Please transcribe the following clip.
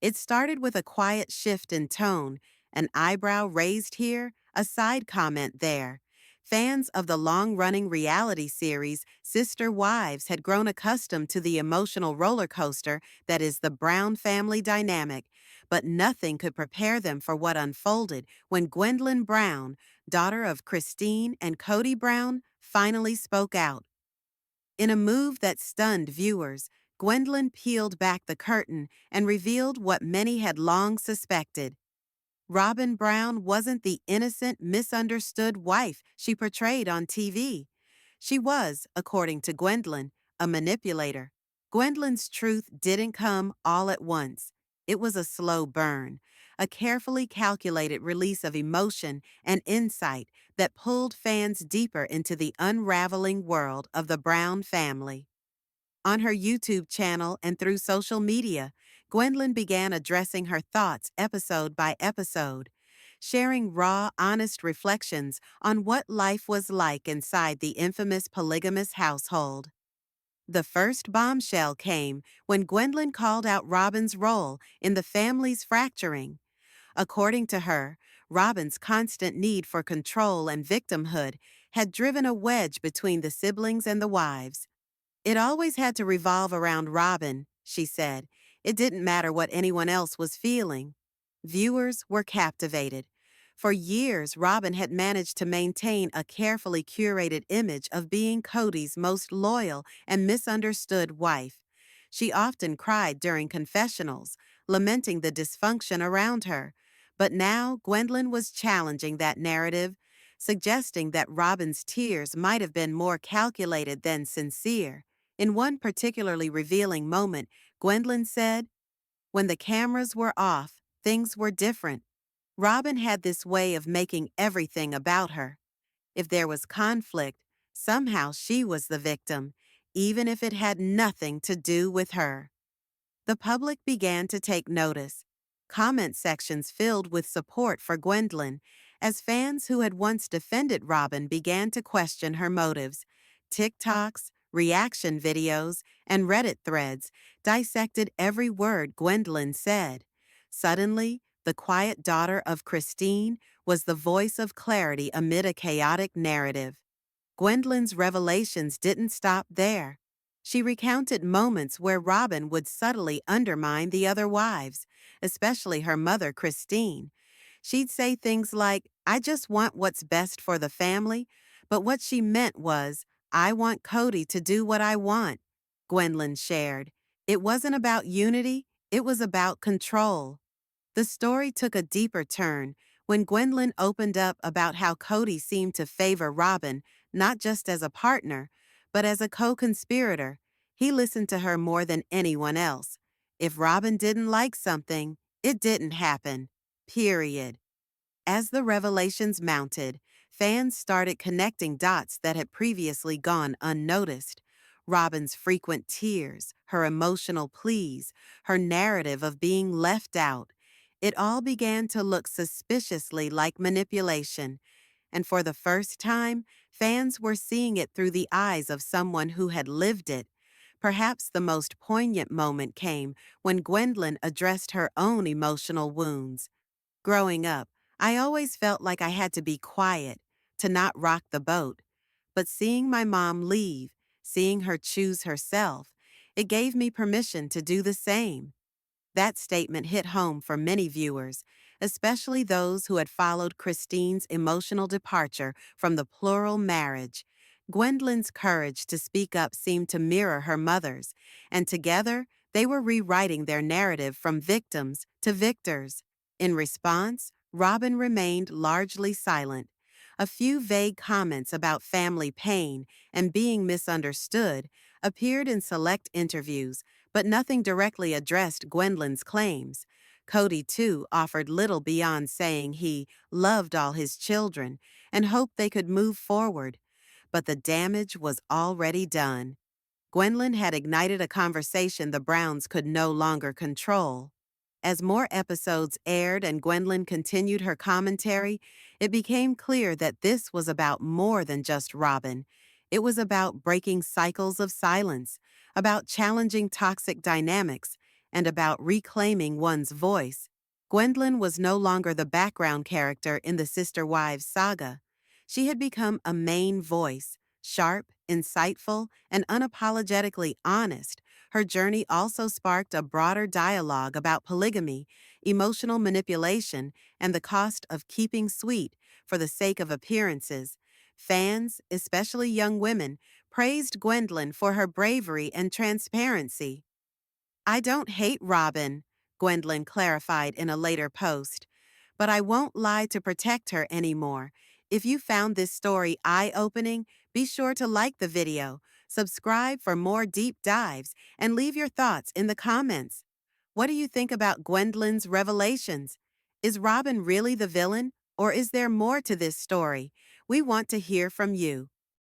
It started with a quiet shift in tone, an eyebrow raised here, a side comment there. Fans of the long-running reality series Sister Wives had grown accustomed to the emotional roller coaster that is the Brown family dynamic, but nothing could prepare them for what unfolded when Gwendlyn Brown, daughter of Christine and Cody Brown, finally spoke out. In a move that stunned viewers, Gwendlyn peeled back the curtain and revealed what many had long suspected. Robyn Brown wasn't the innocent, misunderstood wife she portrayed on TV. She was, according to Gwendlyn, a manipulator. Gwendlyn's truth didn't come all at once. It was a slow burn, a carefully calculated release of emotion and insight that pulled fans deeper into the unraveling world of the Brown family. On her YouTube channel and through social media, Gwendlyn began addressing her thoughts episode by episode, sharing raw, honest reflections on what life was like inside the infamous polygamous household. The first bombshell came when Gwendlyn called out Robyn's role in the family's fracturing. According to her, Robyn's constant need for control and victimhood had driven a wedge between the siblings and the wives. It always had to revolve around Robyn, she said. It didn't matter what anyone else was feeling. Viewers were captivated. For years, Robyn had managed to maintain a carefully curated image of being Cody's most loyal and misunderstood wife. She often cried during confessionals, lamenting the dysfunction around her. But now Gwendlyn was challenging that narrative, suggesting that Robyn's tears might have been more calculated than sincere. In one particularly revealing moment, Gwendlyn said, "When the cameras were off, things were different. Robyn had this way of making everything about her. If there was conflict, somehow she was the victim, even if it had nothing to do with her." The public began to take notice. Comment sections filled with support for Gwendlyn, as fans who had once defended Robyn began to question her motives. TikToks, reaction videos, and Reddit threads dissected every word Gwendlyn said. Suddenly, the quiet daughter of Christine was the voice of clarity amid a chaotic narrative. Gwendlyn's revelations didn't stop there. She recounted moments where Robyn would subtly undermine the other wives, especially her mother, Christine. She'd say things like, "I just want what's best for the family," but what she meant was, "I want Cody to do what I want," Gwendlyn shared. It wasn't about unity, it was about control. The story took a deeper turn when Gwendlyn opened up about how Cody seemed to favor Robyn not just as a partner, but as a co-conspirator. He listened to her more than anyone else. If Robyn didn't like something, it didn't happen. Period. As the revelations mounted, fans started connecting dots that had previously gone unnoticed. Robyn's frequent tears, her emotional pleas, her narrative of being left out. It all began to look suspiciously like manipulation, and for the first time, fans were seeing it through the eyes of someone who had lived it. Perhaps the most poignant moment came when Gwendlyn addressed her own emotional wounds. Growing up, I always felt like I had to be quiet, to not rock the boat. But seeing my mom leave, seeing her choose herself, it gave me permission to do the same. That statement hit home for many viewers, especially those who had followed Christine's emotional departure from the plural marriage. Gwendlyn's courage to speak up seemed to mirror her mother's, and together they were rewriting their narrative from victims to victors. In response, Robyn remained largely silent. A few vague comments about family pain and being misunderstood appeared in select interviews, but nothing directly addressed Gwendlyn's claims. Cody, too, offered little beyond saying he loved all his children and hoped they could move forward. But the damage was already done. Gwendlyn had ignited a conversation the Browns could no longer control. As more episodes aired and Gwendlyn continued her commentary, it became clear that this was about more than just Robyn. It was about breaking cycles of silence, about challenging toxic dynamics, and about reclaiming one's voice. Gwendlyn was no longer the background character in the Sister Wives saga. She had become a main voice, sharp, insightful, and unapologetically honest. Her journey also sparked a broader dialogue about polygamy, emotional manipulation, and the cost of keeping sweet for the sake of appearances. Fans, especially young women, praised Gwendlyn for her bravery and transparency. I don't hate Robyn, Gwendlyn clarified in a later post, but I won't lie to protect her anymore. If you found this story eye-opening, be sure to like the video, subscribe for more deep dives, and leave your thoughts in the comments. What do you think about Gwendlyn's revelations? Is Robyn really the villain, or is there more to this story? We want to hear from you.